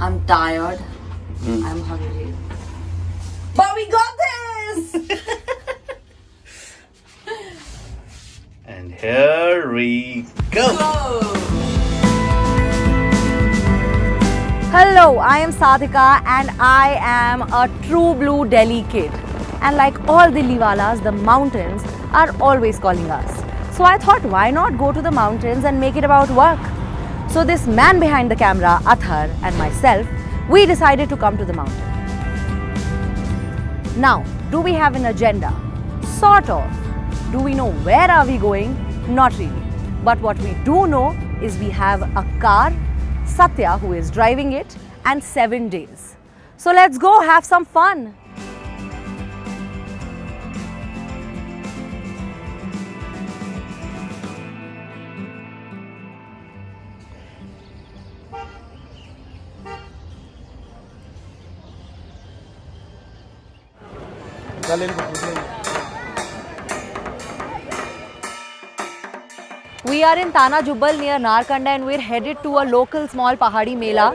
I'm tired. I'm hungry. But we got this! And here we go. Hello, I am Sadhika and I am a true blue Delhi kid. And like all Dilliwalas, the mountains are always calling us. So I thought, why not go to the mountains and make it about work? So this man behind the camera, Athar, and myself, we decided to come to the mountain. Now, do we have an agenda? Sort of. Do we know where are we going? Not really. But what we do know is we have a car, Satya, who is driving it, and 7 days. So let's go have some fun. We are in Tana Jubbal near Narkanda and we're headed to a local small Pahadi Mela.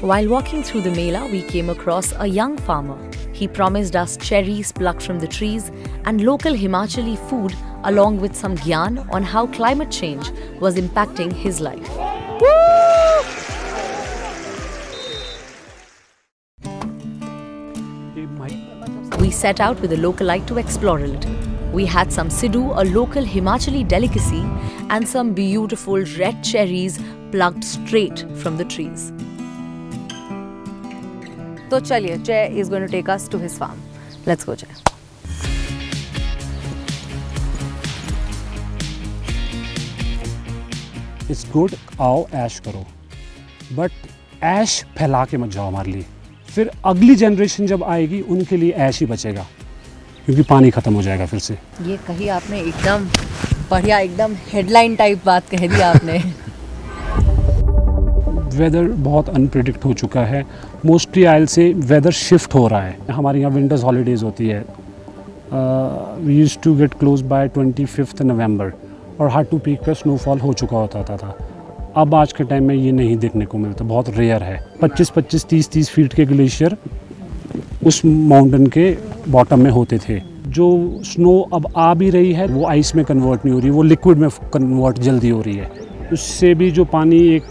While walking through the Mela, we came across a young farmer. He promised us cherries plucked from the trees and local Himachali food along with some gyan on how climate change was impacting his life. We set out with a localite to explore a little. We had some siddu, a local Himachali delicacy, and some beautiful red cherries plucked straight from the trees. So chaliye, Jay is going to take us to his farm. Let's go, Jay. It's good, आओ ऐश करो, but ऐश फैला के मत जाओ हमारे लिए. फिर अगली जनरेशन जब आएगी उनके लिए ऐश ही बचेगा, क्योंकि पानी खत्म हो जाएगा फिर से. ये कही आपने एकदम बढ़िया, एकदम हेडलाइन टाइप बात कह दी आपने. वेदर बहुत अनप्रेडिक्ट हो चुका है. मोस्टली आयल से वेदर शिफ्ट हो रहा है. हमारे यहाँ विंटर्स हॉलीडेज़ होती है. We used to get close by 25 November और हार्ड टू पीक पे स्नोफॉल हो चुका होता था. अब आज के टाइम में ये नहीं देखने को मिलता, बहुत रेयर है. 25-25, 30-30 फीट के ग्लेशियर उस माउंटेन के बॉटम में होते थे. जो स्नो अब आ भी रही है वो आइस में कन्वर्ट नहीं हो रही, वो लिक्विड में कन्वर्ट जल्दी हो रही है. उससे भी जो पानी एक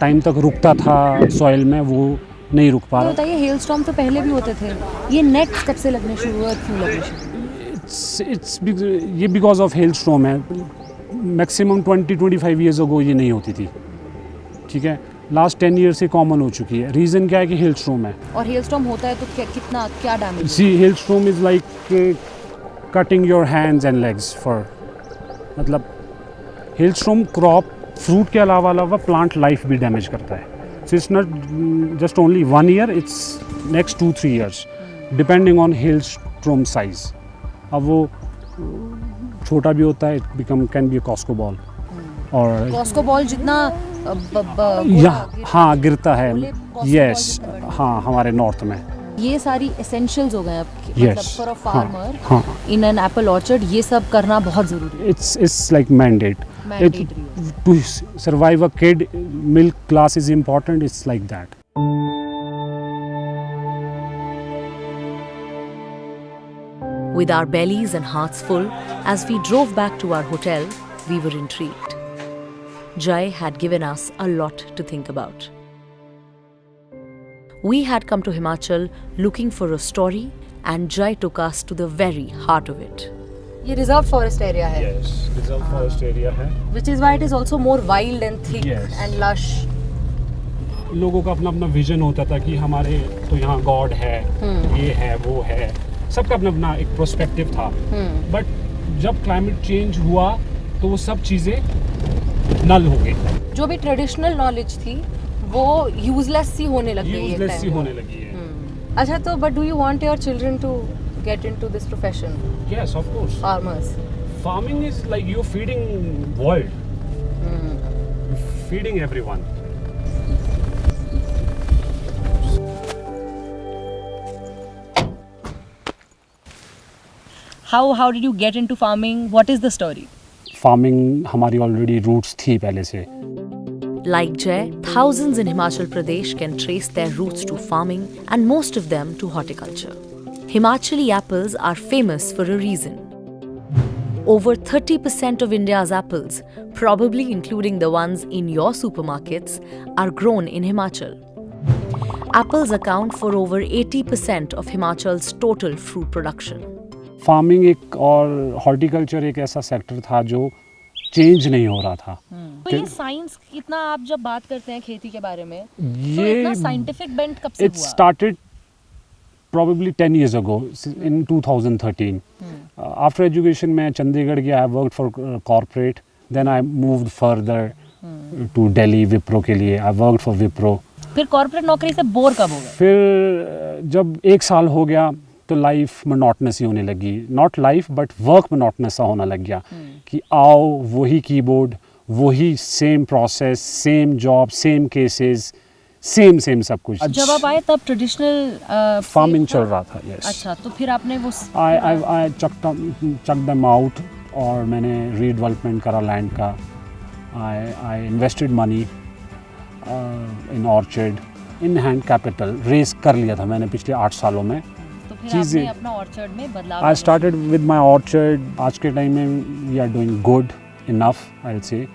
टाइम तक रुकता था सॉइल में, वो नहीं रुक पा रहा. बताइए, हेल स्टॉर्म तो पहले भी होते थे, ये नेट कब से लगने शुरू हुआ, क्यों लगने शुरू? ये बिकॉज ऑफ हेल स्टॉर्म है. मैक्सिमम 20-25 ईयर्स अगो ये नहीं होती थी. ठीक है, लास्ट 10 ईयर से कॉमन हो चुकी है. रीज़न क्या है कि हेल स्टॉर्म है. और हेल स्टॉर्म होता है तो क्या damage? See, hail storm is like cutting your hands and legs for, मतलब हेल स्टॉर्म क्रॉप फ्रूट के अलावा प्लांट लाइफ भी डैमेज करता है. So it's not just only 1 year, it's next 2-3 years depending on hail storm size. अब वो छोटा भी होता है, it can be a Cosco ball. और कॉस्को बॉल जितना हाँ गिरता है. यस, हाँ, हमारे नॉर्थ में. ये सारी एसेंशियल्स हो गए आपके, मतलब for a farmer in an apple orchard ये सब करना बहुत जरूरी है. It's like mandate. To survive a kid, milk class is important. It's like that. With our bellies and hearts full, as we drove back to our hotel, we were intrigued. Jai had given us a lot to think about. We had come to Himachal looking for a story, and Jai took us to the very heart of it. ये reserved forest area है. Yes, reserved forest area है. Which is why it is also more wild and thick and lush. लोगों का अपना अपना vision होता था कि हमारे तो यहाँ गॉड है, ये है, वो है. सबका अपना अपना एक प्रोस्पेक्टिव था. बट जब क्लाइमेट चेंज हुआ तो वो सब चीज़ें नल हो गई. जो भी ट्रेडिशनल नॉलेज थी वो यूजलेस सी होने लगी है. अच्छा, तो but do you want your children to get into this profession? Yes, of course. Farmers. Farming is like you're feeding world. You're feeding everyone. How did you get into farming? What is the story? Farming हमारी already roots थी पहले से. Like Jay, thousands in Himachal Pradesh can trace their roots to farming and most of them to horticulture. Himachali apples are famous for a reason. Over 30% of India's apples, probably including the ones in your supermarkets, are grown in Himachal. Apples account for over 80% of Himachal's total fruit production. Farming एक और horticulture एक ऐसा sector था जो change नहीं हो रहा था. तो ये साइंस इतना आप जब बात करते हैं खेती के बारे में, तो ये इतना साइंटिफिक बेंट कब से इट हुआ? Started probably 10 years ago in 2013. After education मैं चंडीगढ़ गया. I worked for corporate. Then I moved further to Delhi Wipro के लिए. I worked for Wipro. फिर कॉर्पोरेट नौकरी से बोर कब हो गए? फिर जब 1 साल हो गया तो लाइफ मोनोटनस ही होने लगी. Not life but work monotonous सा होने लग गया कि आओ वही कीबोर्ड, वही same process, same job, same cases, same सब कुछ. जब आप आए तब ट्रेडिशनल फार्मिंग चल रहा था. यस. अच्छा, तो फिर आपने वो आई चक देम आउट और मैंने रीडेवलपमेंट करा लैंड का. I invested money in orchard, in hand capital race कर लिया था मैंने पिछले 8 सालों में. तो फिर आपने अपना ऑर्चर्ड में बदलाव. I started with my orchard. आज के टाइम में we are doing good enough I will say.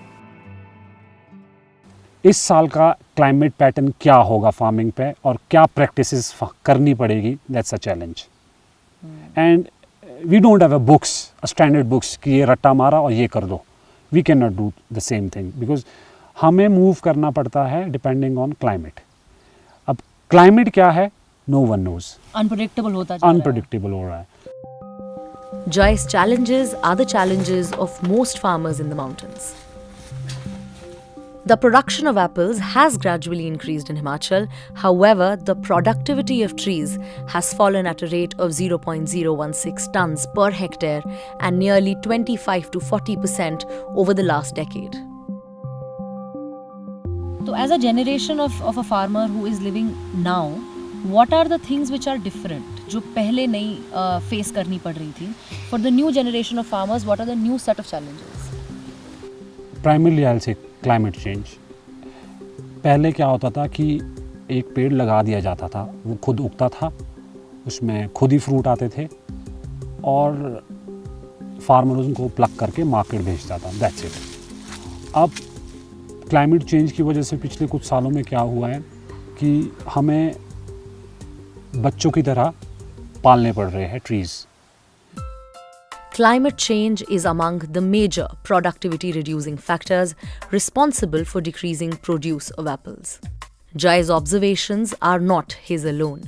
इस साल का क्लाइमेट पैटर्न क्या होगा फार्मिंग पे और क्या प्रैक्टिसेस करनी पड़ेगी, that's a challenge. And we don't have a books, a standard books कि ये रट्टा मारा और ये कर दो. We can not do the same thing because हमें मूव करना पड़ता है डिपेंडिंग ऑन क्लाइमेट. अब क्लाइमेट क्या है नो वन नोज. अनप्रेडिक्टेबल होता जा रहा है. अनप्रेडिक्टेबल हो रहा है. Joy's challenges are the challenges of most farmers in the mountains. The production of apples has gradually increased in Himachal. However, the productivity of trees has fallen at a rate of 0.016 tons per hectare and nearly 25 to 40% over the last decade. So, as a generation of a farmer who is living now, what are the things which are different जो पहले नहीं face करनी पड़ रही थी? For the new generation of farmers, what are the new set of challenges? Primarily I will से climate change. पहले क्या होता था कि एक पेड़ लगा दिया जाता था, वो खुद उगता था, उसमें खुद ही फ्रूट आते थे और फार्मर उनको प्लग करके मार्केट भेजता था. That's it. अब क्लाइमेट चेंज की वजह से पिछले कुछ सालों में क्या हुआ है कि हमें बच्चों की तरह पालने पड़ रहे हैं trees. Climate change is among the major productivity reducing factors responsible for decreasing produce of apples. Jai's observations are not his alone.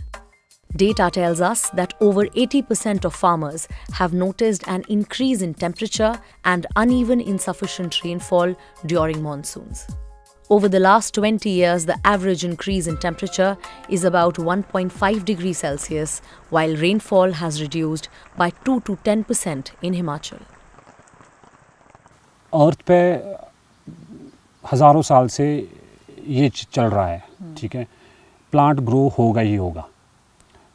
Data tells us that over 80% of farmers have noticed an increase in temperature and uneven insufficient rainfall during monsoons. Over the last 20 years, the average increase in temperature is about 1.5 degrees Celsius, while rainfall has reduced by 2 to 10% in Himachal. अर्थ पे हज़ारों साल से ये चल रहा है. ठीक है, प्लांट ग्रो होगा ही होगा,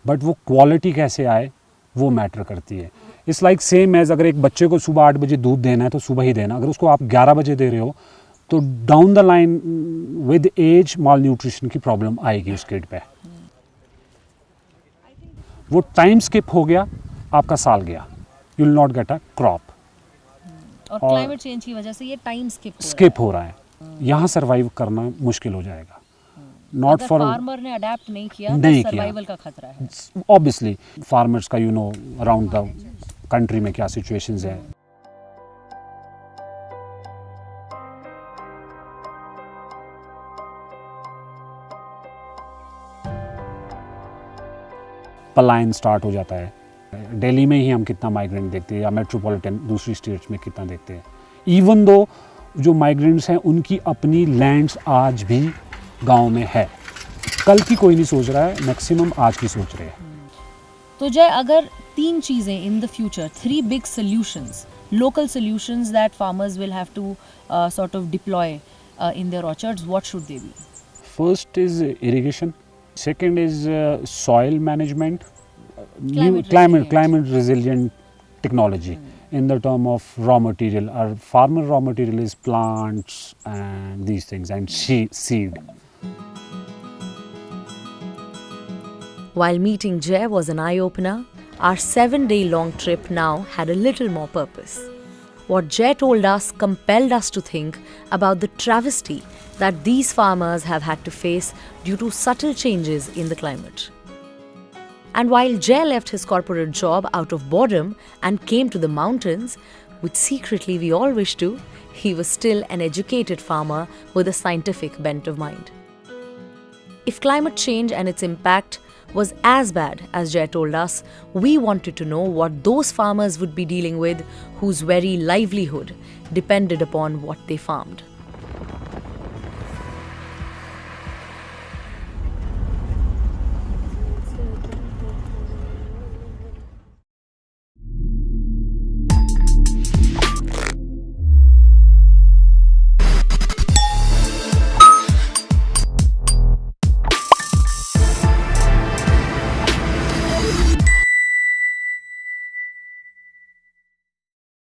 बट वो क्वालिटी कैसे आए वो मैटर करती है. इट्स लाइक सेम एज अगर एक बच्चे को सुबह 8 बजे दूध देना है तो सुबह ही देना. अगर उसको आप 11 बजे दे रहे हो तो down the line with age malnutrition की प्रॉब्लम आएगी उस किड पे. वो टाइम स्किप हो गया, आपका साल गया, you will not get a crop. और क्लाइमेट चेंज की वजह से ये टाइम स्किप हो रहा है. यहाँ सर्वाइव करना मुश्किल हो जाएगा. नॉट फॉर फार्मर ने अडेप्ट नहीं किया, सर्वाइवल का खतरा है. ऑब्वियसली फार्मर्स का अराउंड द कंट्री में क्या सिचुएशंस है. पलायन स्टार्ट हो जाता है. दिल्ली में ही हम कितना माइग्रेंट देखते हैं या मेट्रोपॉलिटन दूसरी स्टेट्स में कितना देखते हैं. इवन दो जो माइग्रेंट्स हैं उनकी अपनी लैंड्स आज भी गांव में है. कल की कोई नहीं सोच रहा है, मैक्सिमम आज की सोच रहे हैं. तो जय, अगर 3 चीज़ें in the future, 3 big solutions, local solutions that farmers will have to sort of deploy in their orchards, what should they be? First is irrigation. Second is soil management, Climate climate resilient technology. In the term of raw material, our farmer raw material is plants and these things and seed. While meeting Jay was an eye-opener, our 7-day-long trip now had a little more purpose. What Jay told us compelled us to think about the travesty that these farmers have had to face due to subtle changes in the climate. And while Jay left his corporate job out of boredom and came to the mountains, which secretly we all wish to, he was still an educated farmer with a scientific bent of mind. If climate change and its impact was as bad as Jay told us, we wanted to know what those farmers would be dealing with whose very livelihood depended upon what they farmed.